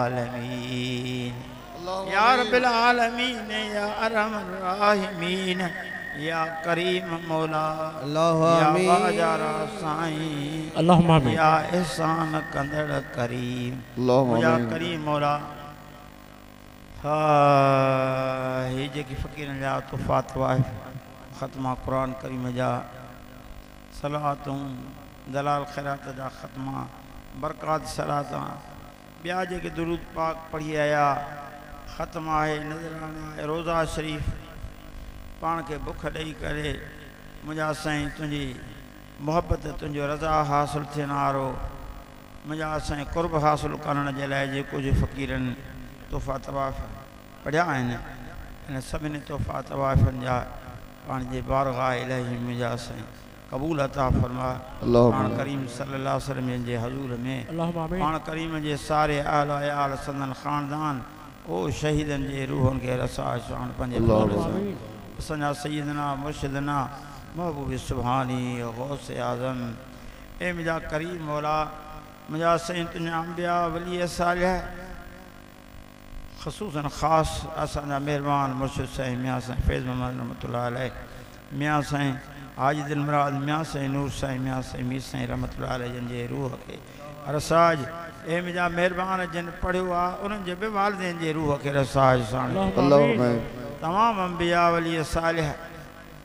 आलमीन या रब्बिल आलमीन या अरहमर राहिमीन या करीम मौला या बाजारा साईं अल्लाहुम्मा आमीन या एहसान कंदड़ करीम या करीम मौला ही जेकी फ़कीरन जा तुफ़ात वाहिफ ख़त्मा कुरान करीम जा सलातूं दलाल खैरात जा ख़त्मा बरक़ात सलाता ॿिया जेके दुरूद पाक पढ़ी आया ख़त्मा आहे नज़राना आहे रोज़ा शरीफ़ पाण खे बुख ॾेई करे मुंहिंजा साईं तुंहिंजी मोहबत तुंहिंजो रज़ा हासिलु थियण वारो मुंहिंजा साईं क़ुर्ब हासिलु करण जे लाइ जे कुझु फ़क़ीरनि तोहफ़ा तवाफ़ पढ़िया आहिनि हिन सभिनी तोहफ़ा तवाफ़नि जा पाण जे बारगाह इलाही मुंहिंजा साईं क़बूल अता फरमा पाण करीम सल्लल्लाहु अलैहि वसल्लम जे हज़ूर में पाण करीम जे सारे आल अयाल संदन ख़ानदान ओ शहीदनि जे रूहनि खे रसा शान पंहिंजे असांजा सैयदना मुर्शिदना महबूब सुभानी गौस आज़म ए मुंहिंजा करीम मौला मुंहिंजा साईं तुंहिंजा अंबिया वली सालिह ख़ुसूसन ख़ासि असांजा महिरबान मुर्शिद साईं मियां साईं फैज़ मोहम्मद रहमतुल्लाह अलैह मियां साईं हाजी दिलमुराद मियां साईं नूर साईं मियां साईं मीर साईं रहमतुल्लाह अलैह जिन जे रूह खे रसाज ए मुंहिंजा महिरबान जिन पढ़ियो आहे उन्हनि जे बि वालिदैन जे रूह खे रसाज साण तमामु अंबिया वली सालिह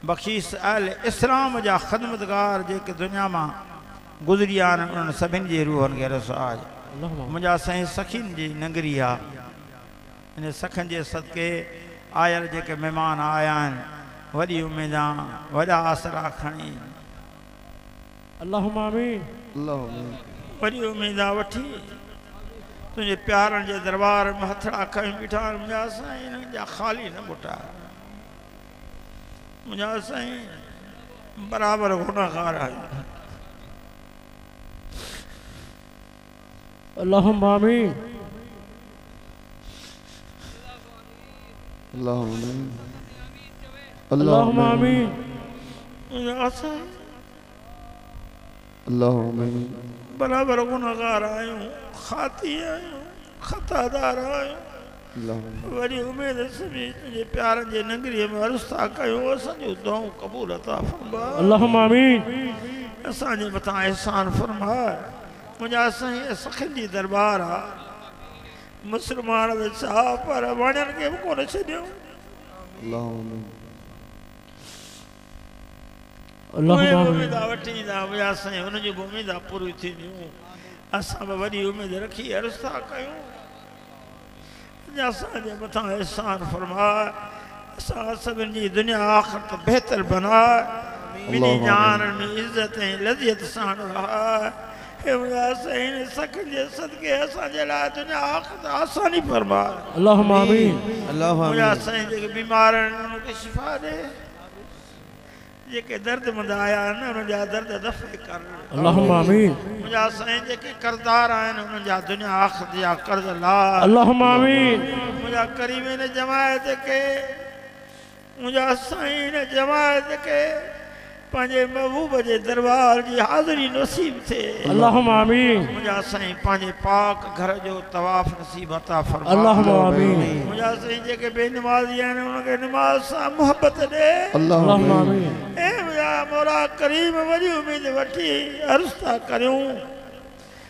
बख़ीस अल इस्लाम जा ख़िदमतगार जेके दुनिया मां गुज़री विया आहिनि उन्हनि सभिनी जे रूहनि खे रसाज मुंहिंजा साईं सखीनि जी नगरी आहे इन सखनि जे सदके आयल जेके महिमान आया आहिनि वॾी उमेदां वॾा आसरा खणी अल्लाहुम्मा आमीन वॾी उमेदां वठी तुंहिंजे प्यारनि जे दरबार में हथड़ा खणी बीठा आहिनि मुंहिंजा साईं हिननि जा ख़ाली न ॿुटा मुंहिंजा साईं बराबरि गुनाहगार आहिनि अल्लाहुम्मा आमीन अल्लाहुम्मा आमीन मुंहिंजा साईं अल्लाहुम्मा आमीन बराबरि गुनाहगार आहियूं खाती आहियूं ख़तादार आहियूं वॾी उमेद सभी तुंहिंजे प्यारनि जे नगरीअ में अर्ज़ था कयूं असांजूं दुआऊं क़बूल अता फरमा अल्लाहुम्मा आमीन असांजे मथां एहसान फरमा मुंहिंजा साईं सखियुनि जी दरबार आहे मुस्लमान त छा पर वणनि खे बि कोन छॾियूं उमेदा वठी ईंदा मुंहिंजा साईं हुनजी बि उमेदा पूरी थींदियूं असां बि वॾी उमेद रखी अर्ज़ था कयूं असांजे मथां एहसान फरमा असां सभिनी जी दुनिया आख़िरत बहितर बनाए ॿिन्ही जहाननि में इज़त ऐं लज़ियत सां रहा हे मुंहिंजा साईं सखनि जे सदके असांजे लाइ दुनिया आख़िरत आसानी फरमा अल्लाहुम्मा आमीन मुंहिंजा साईं जेके बीमार आहिनि उन्हनि खे शिफ़ा ॾे जेके दर्दमंद आया आहिनि उन्हनि जा दर्द दफ़े कर अल्लाहुम्मा आमीन मुंहिंजा साईं जेके कर्ज़दार आहिनि उन्हनि जा दुनिया आख़िरत जा कर्ज़ ला अल्लाहुम्मा आमीन मुंहिंजा करीम इन जमायत खे मुंहिंजा साईं इन जमायत खे पंहिंजे महबूब जे दरबार जी हाज़िरी नसीब थिए अल्लाहुम्मा आमीन मुंहिंजा साईं पंहिंजे पाक घर जो तवाफ़ नसीब अता फरमा अल्लाहुम्मा आमीन मुंहिंजा साईं जेके बेनमाज़ी आहिनि उनखे नमाज़ सां मोहबत ॾे अल्लाहुम्मा आमीन ए मुंहिंजा मौला करीम वॾी उमेद वठी अर्ज़ था करियूं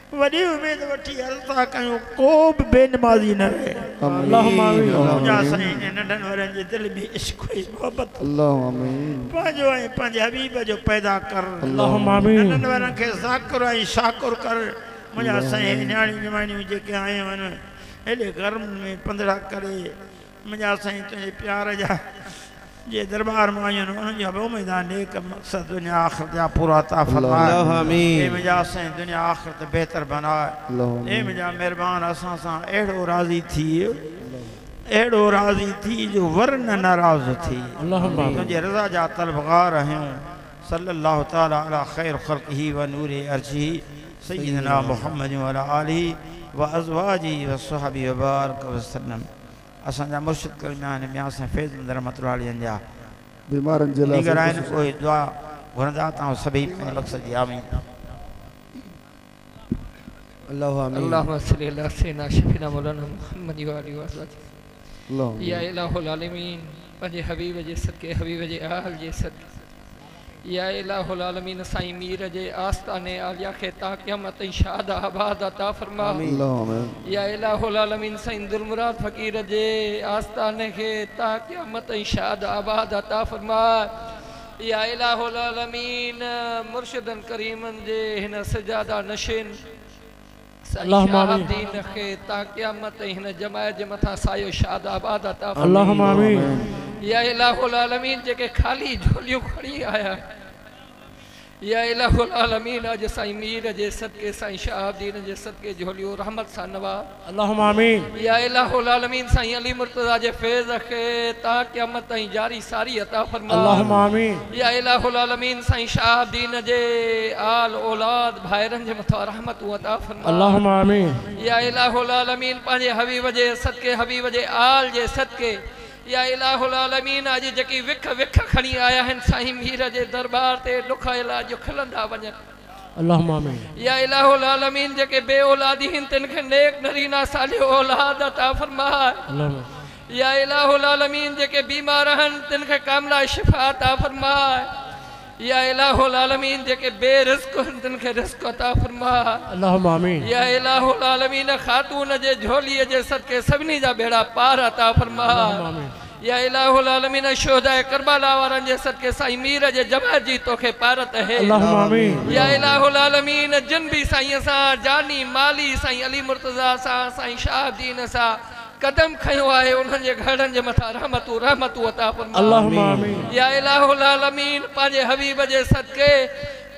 वॾी उमेद वठी अर्ज़ था कयूं को बि बेनमाज़ी न रहे अल्लाहुम्मा आमीन मुंहिंजा साईं नंढनि वॾनि जे दिलि में इश्क़ ऐं मोहबत पंहिंजो ऐं पंहिंजे हबीब जो पैदा कर अल्लाहुम्मा आमीन नंढनि वॾनि खे ज़ाकिर ऐं शाकुर कर मुंहिंजा साईं न्याणियूं जमाइणियूं जेके आयूं आहिनि हेॾे गर्म में पंदिड़ा करे मुंहिंजा साईं तुंहिंजे प्यार जा जे दरबार में आयूं आहिनि उन्हनि जा बि उमेदा नेक मक़सद दुनिया आख़िरत जा पूरा अता फरमाए मुंहिंजा साईं दुनिया आख़िरत बहितर बनाए मुंहिंजा महिरबान असां सां अहिड़ो राज़ी थी जो वरन नाराज़ थी तुंहिंजे रज़ा जा तलबगार आहियूं सल्लल्लाहु तआला अला ख़ैर ख़ल्क़िही व नूर अर्शिही सय्यिदना मुहम्मद व अला आलिही व अज़वाजिही व सहाबी व बारक वसल्लम असांजा मुर्शिद कलमियान मियां साईं फैज़ रहमतुल्लाह अलैहि जा बीमारनि जे लाइ दीगर आहिनि कोई दुआ घुरंदा तव्हां सभई पंहिंजे मक़सद जी आमीन अल्लाहुम्मा सल्ली अला सय्यिदिना शफीना मौलाना मुहम्मद व आलिहि व सहबिहि या इलाहुल आलमीन पंहिंजे हबीब जे सदके हबीब जे आल जे सदके या इलाहुल आलमीन साईं मीर जे आस्ताने आलिया खे ता क़यामत शाद आबाद अता फरमा या इलाहुल आलमीन साईं दुलमुराद फ़कीर जे आस्ताने खे ता क़यामत शाद आबाद अता फरमा या इलाहुल आलमीन मुर्शिदन करीमन जे हिन सजादा नशीन अल्लाहुम्मा आमीन दीन खे ता क़यामत हिन जमायत जे मथा सायो शाद आबाद अता फरमा अल्लाहुम्मा आमीन या इलाहुल आलमीन जेके खाली झोलियूं खणी आया या इलाहुल आलमीन अज साईं मीर जे सदके साईं शहाबुद्दीन जे सदके झोलियूं रहमत सां नवाज़ अल्लाहुम्मा आमीन या इलाहुल आलमीन साईं अली मुर्तज़ा जे फैज़ खे ता क़यामत ताईं जारी सारी अता फरमा अल्लाहुम्मा आमीन या इलाहुल आलमीन साईं शहाबुद्दीन जे आल औलाद भाइरनि जे मथां रहमत अता फरमा अल्लाहुम्मा आमीन या इलाहुल आलमीन पंहिंजे हबीब जे सदके हबीब जे आल जे सदके या इलाहुल आलमीन अॼु जेकी विख विख खणी आया आहिनि साईं मीर जे दरबार ते ॾुख इलाज खिलंदा वञनि अल्लाहुम्मा आमीन या इलाहुल आलमीन जेके बे औलादी आहिनि तिन खे नेक नरीना सालिह औलाद अता फरमा अल्लाहुम्मा या इलाहुल आलमीन जेके बीमार आहिनि तिन खे कामिला शिफ़ा अता फरमा या इलाहुल आलमीन जेके बेरिज़्क़ आहिनि तिन खे रिज़्क़ अता फरमा अल्लाहुम्मा आमीन या इलाहुल आलमीन ख़ातून जे झोलीअ जे सदके सभिनी जा बेड़ा पार अता फरमा अल्लाहुम्मा आमीन या इलाहुल आलमीन शोहदाए करबला वारनि जे सदके साईं मीर जे जमायत जी तोखे पारत है अल्लाहुम्मा आमीन या इलाहुल आलमीन जिन भी साईं सां जानी माली साईं अली मुर्तज़ा सां साईं शहाबुद्दीन सां कदम खयो आहे उन्हनि जे घरनि जे मथां रहमतूं रहमतूं अता फरमा अल्लाहुम्मा आमीन या इलाहुल आलमीन पंहिंजे हबीब जे सदके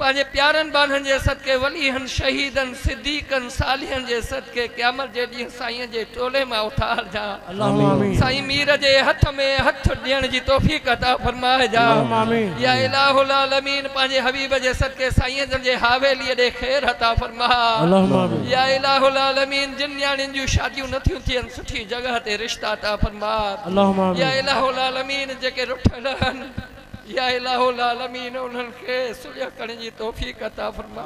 पंहिंजे प्यारनि बाननि जे सदके वलीहनि शहीदनि सिद्दीक़नि सालिहनि जे सदके क़यामत जे ॾींहुं साईं जे टोले मां उथार जा अल्लाहुम्मा आमीन साईं मीर जे हथ में हथ ॾियण जी तौफ़ीक़ अता फरमाए जा अल्लाहुम्मा आमीन या इलाहुल आलमीन पंहिंजे हबीब जे सदके साईं जन जे हवेलीअ ॾे ख़ैर अता फरमा अल्लाहुम्मा आमीन या इलाहुल आलमीन जिन न्याणियुनि जूं शादियूं नथियूं थियनि सुठी जगह ते रिश्ता अता फरमा अल्लाहुम्मा आमीन या इलाहुल आलमीन जेके रुठल आहिनि या इलाहुल आलमीन उन्हनि खे सुलह करण जी तौफ़ीक़ अता फरमा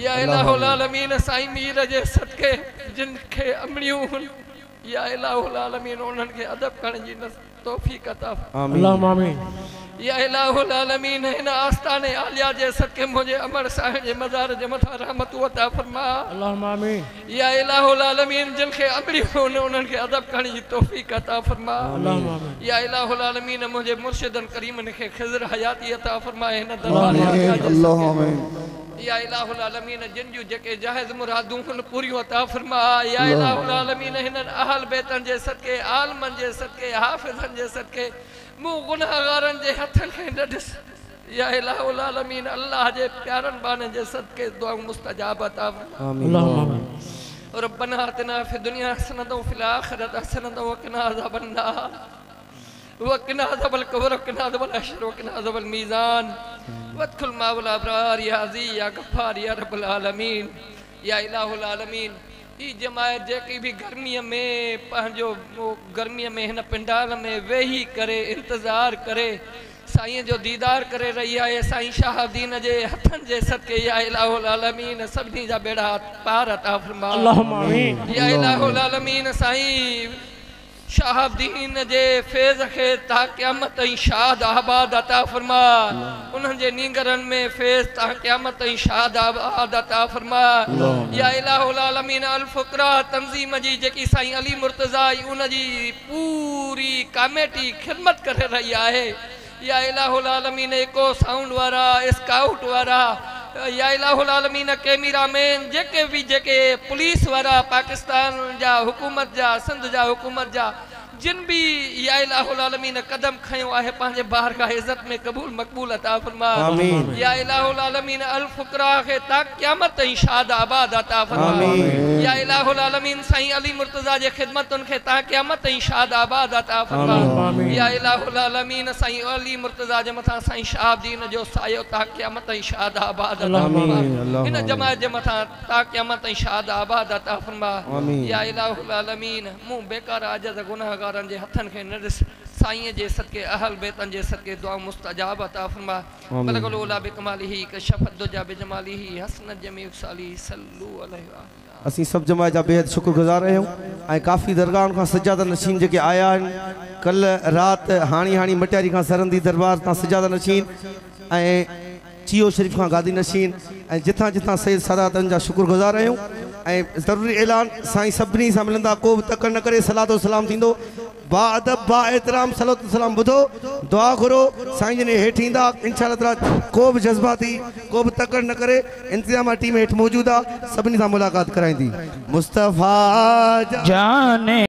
या इलाहुल आलमीन साईं मीर जे सदके जिन खे अमड़ियूं या इलाहुल आलमीन उन्हनि खे अदब करण जी तौफ़ीक़ अता फरमा अल्लाहुम्मा आमीन या इलाहुल आलमीन हिन आस्ताने आलिया जे सदके मुंहिंजे अमर साहिब जे मज़ार जे मथां रहमतूं अता फरमा अल्लाहुम्मा आमीन या इलाहुल आलमीन जिन खे अमड़ियूं उन्हनि खे अदब करण जी तौफ़ीक़ अता फरमा अल्लाहुम्मा आमीन या इलाहुल आलमीन मुंहिंजे मुर्शिदन करीमन खे ख़िज़र हयाती अता फरमाए हिन या इलाहुल आलमीन जिन जूं जेके जाहिज़ मुरादूं हुन पूरियूं अता फरमा या इलाहुल आलमीन हिननि अहल बैतनि जे सदके आलमनि जे सदके हाफ़िज़नि जे सदके मूं गुनाहगारनि जे हथनि खे न ॾिस या इलाहुल आलमीन अल्लाह जे प्यारनि बाननि जे सदके दुआऊं मुस्तजाब अता फरमा अल्लाहुम्मा आमीन रब्बना आतिना फि दुनिया हसनतन व फिल आखिरति हसनतन व क़िना अज़ाबन नार वक़िना अज़ाबल क़ब्र वक़िना अज़ाबल हश्र वक़िना अज़ाबल मीज़ान वदखुल मावल अबरार या अज़ीज़ या गफ़्फ़ार या रब्बुल आलमीन या इलाहुल आलमीन ई जमायत जेकी भी गर्मीअ में पंहिंजो गर्मीअ में हिन पिंडाल में वेही करे इंतज़ार करे साईं जो दीदार करे रही आहे साईं शहाबुद्दीन जे हथनि जे सदके या इलाहुल आलमीन सभिनी जा बेड़ा पार अता फरमा अल्लाहुम्मा आमीन या इलाहुल आलमीन साईं शहाबुद्दीन जे फैज़ खे ता क़यामत ताईं शाद आबाद अता फरमा उन्हनि जे नींगरनि में फैज़ ता क़यामत ताईं शाद आबाद अता फरमा या इलाहुल आलमीन अल फुकरा तंज़ीम जी जेकी साईं अली मुर्तज़ा उन जी पूरी कमेटी खिदमत करे रही आहे या इलाहुल आलमीन एको साउंड वारा स्काउट वारा या इलाहुल आलमीन कैमरा मैन जेके पुलिस वारा पाकिस्तान जा हुकूमत जा सिंध जा हुकूमत जा जिन भी या इलाहुल आलमीन कदम खयो आहे पंहिंजे बार का इज्जत में कबूल मकबूल अता फरमा या इलाहुल आलमीन अल फुकरा खे ता क़यामत ताईं शाद आबाद अता फरमा या इलाहुल आलमीन साईं अली मुर्तज़ा जे खिदमतुनि खे ता क़यामत ताईं शाद आबाद अता फरमा या इलाहुल आलमीन साईं अली मुर्तज़ा जे मथां साईं शहाबुद्दीन जो सायो ता क़यामत ताईं शाद आबाद अता फरमा इन जमायत जे मथां ता क़यामत ताईं शाद आबाद अता फरमा या इलाहुल आलमीन मूं बेकार आजिज़ गुनाहगारनि जे हथनि खे न ॾिस साईं जे सदके अहल बेतन जे सदके दुआ मुस्तजाब अता फरमा बलगल ओला बिकमालिही कशफत दुजा बिजमालिही हसनत जमी साली सल्लु अलैहि असीं सब जमा जा बेहद शुक्रगुज़ार आहियूं ऐं काफ़ी दरगाहनि खां सजादा नशीन जेके आया आहिनि कल राति हाणी मटियारी खां सरंदी दरबार तां सजादा नशीन ऐं चियो शरीफ़ खां गादी नशीन ऐं जिथां जिथां सैयद सादातनि जा शुक्रगुज़ार आहियूं ऐं ज़रूरी ऐलान साईं सभिनी सां मिलंदा को बि तकड़ न करे सलातो सलाम थींदो बा अदब बा एहतराम सलातो सलाम ॿुधो दुआ घुरो साईं जन हेठि ईंदा इंशाअल्लाह ताला को बि जज़्बाती को बि तकड़ न करे इंतज़ाम टीम हेठि मौजूदु आहे सभिनी सां मुलाक़ात कराईंदी मुस्तफ़ा जाने